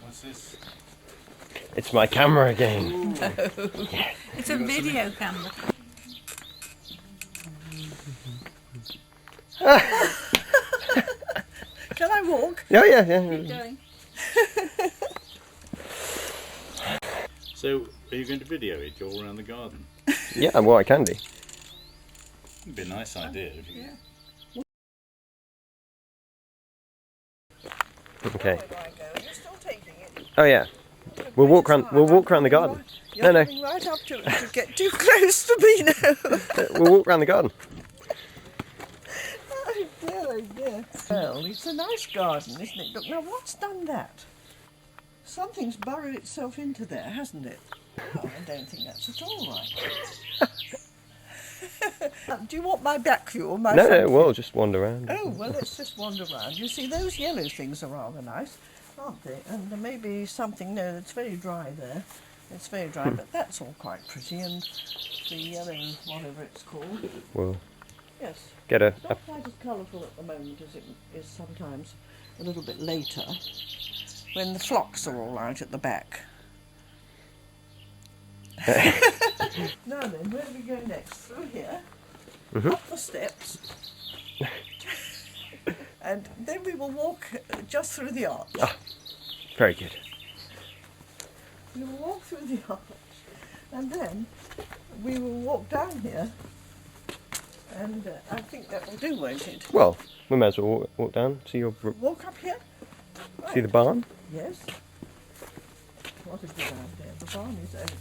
What's this? It's my camera again. No. Yeah. It's a video camera. Can I walk? Oh yeah. Keep going. So, are you going to video it all around the garden? Yeah, well I can do. It'd be a nice idea if you... Yeah. Okay. Where do I go? You're still taking it. Oh yeah. We'll walk around the garden. You're No. coming right up to it to get too close to me now. We'll walk around the garden. Oh dear. Well, it's a nice garden, isn't it? Look, now what's done that? Something's burrowed itself into there, hasn't it? Oh, I don't think that's at all right. Do you want my back view or my front No, view? we'll just wander around. Oh, well, let's just wander around. You see, those yellow things are rather nice, aren't they? And there may be something, no, it's very dry there. It's very dry, but that's all quite pretty. And the yellow, whatever it's called. We'll Yes. get a It's not quite as colourful at the moment as it is sometimes a little bit later, when the flocks are all out at the back. Now then, where do we go next? Through here, up the steps, and then we will walk just through the arch. Ah, very good. We will walk through the arch, and then we will walk down here, and I think that will do, won't it? Well, we may as well walk down. See Walk up here? see the barn? Yes. What is the barn there? The barn is open.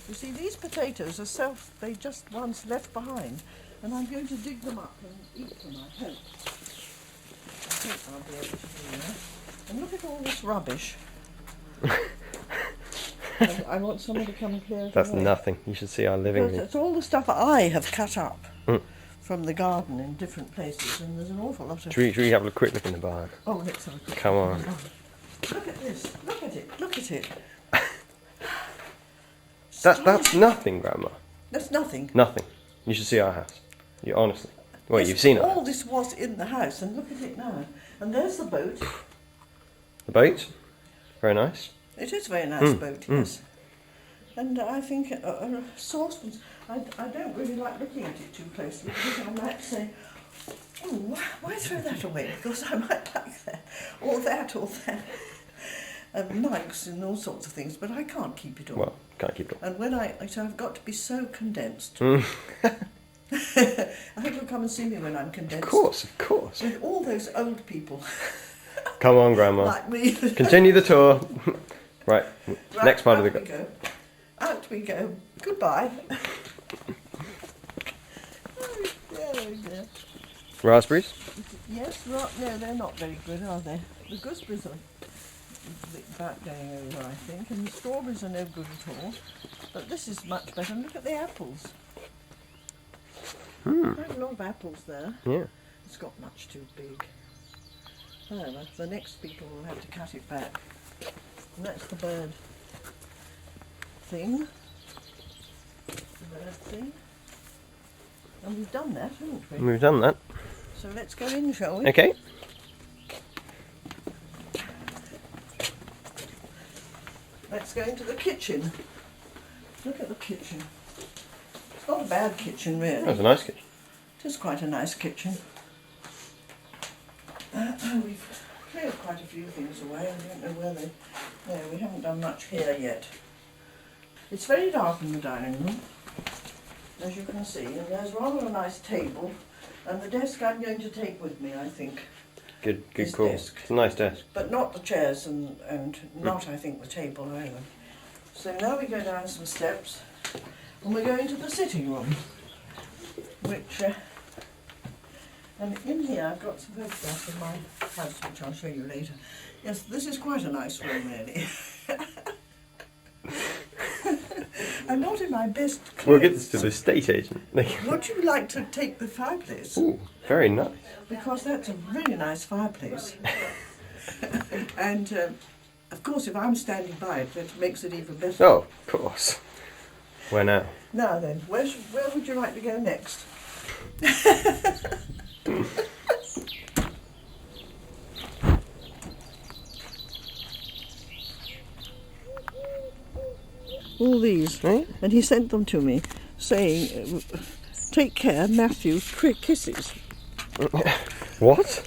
You see, these potatoes are they just once left behind, and I'm going to dig them up and eat them, I hope. I think I'll be able to do that. And look at all this rubbish. And I want someone to come and clear it That's away. nothing. You should see our living Because room. it's all the stuff I have cut up Mm. from the garden in different places, and there's an awful lot of... Should we have a quick look in the barn? Oh, let's have a quick Come on. Look at this. Look at it. Look at it. That's nothing, Grandma. That's nothing. Nothing. You should see our house. You honestly. Well, Yes, you've seen all it. this was in the house, and look at it now. And there's the boat. The boat. Very nice. It is a very nice boat, yes. And I think saucepans. I don't really like looking at it too closely because I might say, "Oh, why throw that away?" Because I might like that, or that, or that. Mugs and all sorts of things, but I can't keep it all. Well, can't keep it. And when I've got to be so condensed. Mm. I hope you'll come and see me when I'm condensed. Of course. With all those old people Come on, Grandma. like me. Continue the tour. Right. Next part of the Out we go. Out we go. Goodbye. Oh dear. Raspberries. Yes, no, they're not very good, are they? The gooseberries are about going over, I think, and the strawberries are no good at all. But this is much better. And look at the apples. Quite a lot of apples there. Yeah. It's got much too big. However, the next people will have to cut it back. And that's the bird thing. The bird thing. And we've done that, haven't we? We've done that. So let's go in, shall we? Okay. Let's go into the kitchen. Look at the kitchen. It's not a bad kitchen, really. That's a nice kitchen. It is quite a nice kitchen. We've cleared quite a few things away. I don't know where they... No, we haven't done much here yet. It's very dark in the dining room, as you can see, and there's rather a nice table, and the desk I'm going to take with me, I think. Good This call. desk. It's a nice desk. But not the chairs and not, I think, the table either. So now we go down some steps, and we're going to the sitting room, which... and in here I've got some photographs of my house, which I'll show you later. Yes, this is quite a nice room, really. I'm not in my best clothes. We'll get this to the estate agent. Would you like to take the fireplace? Ooh, very nice. Because that's a really nice fireplace. And of course, if I'm standing by it, that makes it even better. Oh, of course. Where now? Now then, where would you like to go next? all these. Right? And he sent them to me, saying, "Take care, Matthew, kisses." What?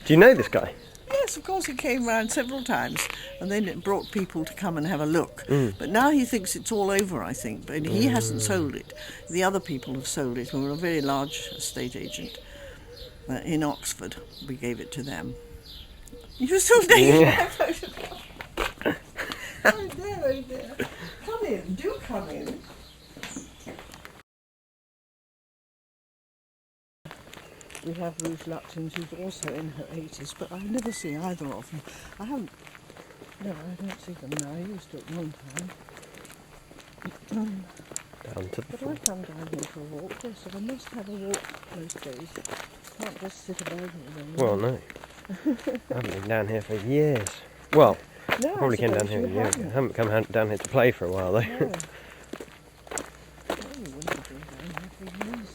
Do you know this guy? Yes, of course, he came round several times, and then it brought people to come and have a look. But now he thinks it's all over, I think, but he hasn't sold it. The other people have sold it, who are a very large estate agent in Oxford. We gave it to them. You're still taking my photograph? Oh dear, oh dear. Come in, do come in. We have Ruth Lutkins, who's also in her 80s, but I never see either of them. I don't see them now. I used to at one time. Down to the But I come down here for a walk, yes, so I must have a walk most days. Can't just sit about here. Well, no. I haven't been down here for years. Well, No, I probably I came down suppose here a you year ago. I haven't come down here to play for a while, though. No. No, you wouldn't have been down here for years.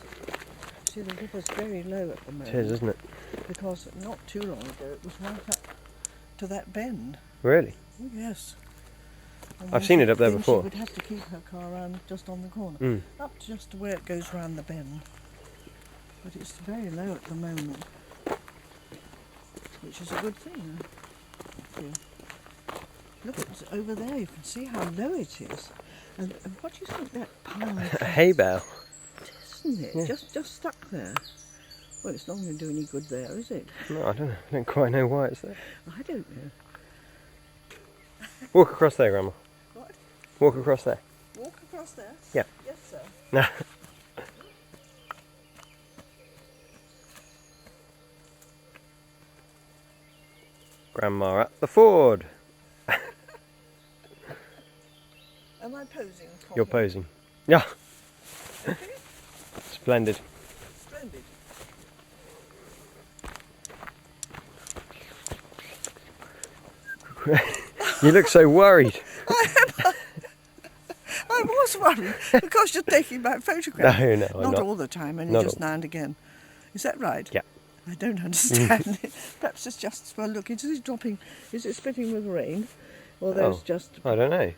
See, the river's very low at the moment. It is, isn't it? Because not too long ago it was right up to that bend. Really? Oh, yes. And I've then seen it up there then before. She would have to keep her car around just on the corner. Up to just to where it goes round the bend. But it's very low at the moment. Which is a good thing. I feel. Look, it's over there, you can see how low it is. And what do you think that pile is? A hay bale. Isn't it? Yeah. Just stuck there. Well, it's not going to do any good there, is it? No, I don't know. I don't quite know why it's there. I don't know. Walk across there, Grandma. What? Walk across there. Walk across there? Yeah. Yes, sir. No. Grandma at the ford. Am I posing? You're properly? posing. Yeah. Splendid. Splendid. You look so worried. I was worried because you're taking my photograph. No, I'm Not not. all the time, only Not just all. now and again. Is that right? Yeah. I don't understand it. Perhaps it's just, well, look, is it dropping, is it spitting with rain? Or there's Oh, just I don't know.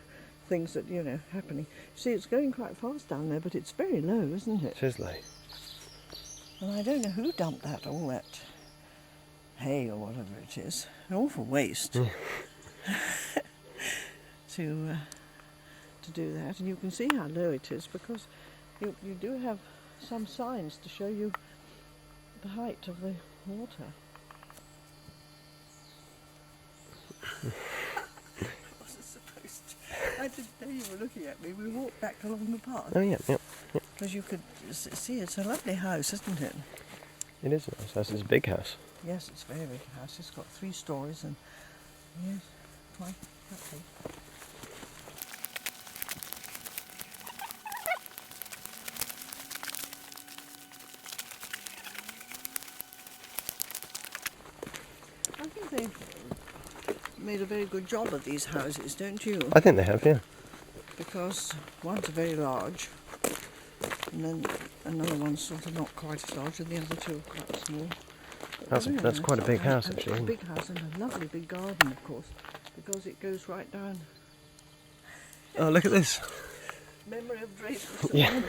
things that, happening. See, it's going quite fast down there, but it's very low, isn't it? It is low. And I don't know who dumped all that hay or whatever it is. An awful waste. to do that. And you can see how low it is because you do have some signs to show you the height of the water. I wasn't supposed to. I didn't know you were looking at me. We walked back along the path Oh, yeah. because you could see it's a lovely house, isn't it? It is a nice house. It's a big house. Yes, it's a very big house. It's got 3 stories and yes, quite happy. I think they've made a very good job of these houses, don't you? I think they have, yeah. Because one's very large, and then another one's sort of not quite as large, and the other two are quite small. But they're That's very quite a nice. big house, And actually, It's a isn't big house and a lovely big garden, of course, because it goes right down. Oh, look at this. Memory of Drayton St Yeah.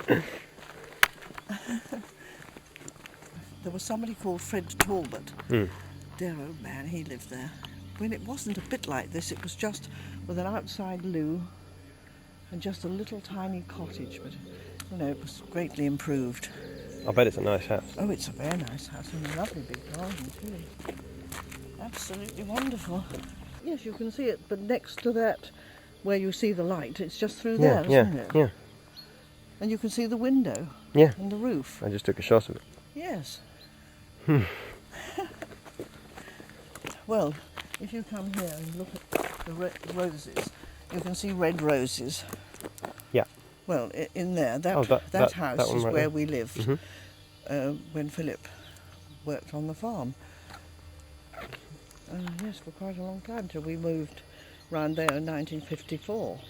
Leonard. There was somebody called Fred Talbot. Dear old man, he lived there. When it wasn't a bit like this, it was just with an outside loo and just a little tiny cottage, but it was greatly improved. I bet it's a nice house. Oh, it's a very nice house and a lovely big garden too. Absolutely wonderful. Yes, you can see it, but next to that, where you see the light, it's just through there, isn't it? Yeah. And you can see the window Yeah. and the roof. I just took a shot of it. Yes. Well, if you come here and look at the roses, you can see red roses. Yeah. Well, in there, that house that one is right where there. we lived when Philip worked on the farm. Yes, for quite a long time, till we moved round there in 1954.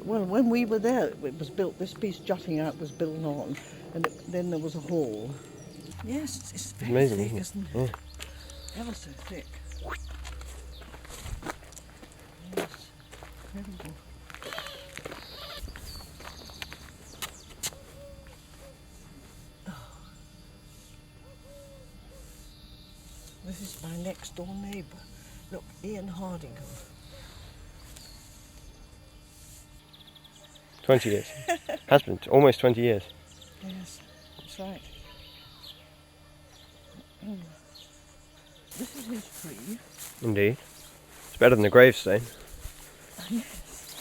Well, when we were there, it was built, this piece jutting out was built on, and then there was a hall. Yes, it's very Amazing, thick, isn't isn't it? Ever so thick. incredible. This is my next door neighbour. Look, Ian Hardingham. 20 years. Has been almost 20 years. Yes, that's right. This is his tree. Indeed. It's better than the gravestone. Yes.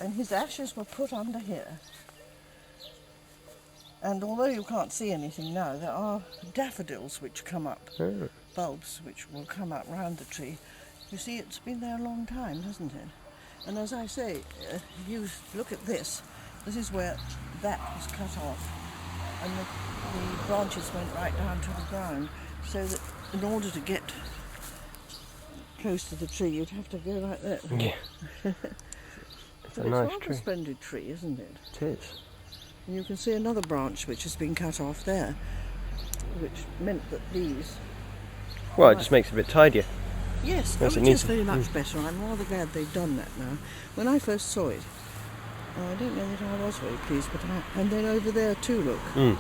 And his ashes were put under here. And although you can't see anything now, there are daffodils which come up, Oh. bulbs which will come up round the tree. You see, it's been there a long time, hasn't it? And as I say, you look at this. This is where that was cut off, and the branches went right down to the ground. So that in order to get close to the tree, you'd have to go like that. Yeah. It's a nice rather tree. a splendid tree, isn't it? It is. And you can see another branch which has been cut off there, which meant that these... Well, it just makes it a bit tidier. Yes, Yes, it which needs is to. very much better. I'm rather glad they've done that now. When I first saw it, I don't know that I was very pleased, but and then over there too, look. Mm.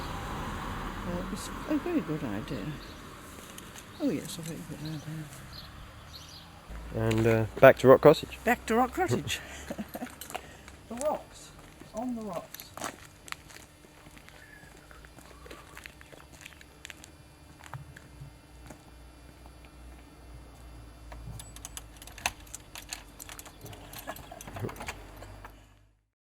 It's a very good idea. Oh yes, a very good idea. And back to Rock Cottage. Back to Rock Cottage. The rocks. On the rocks.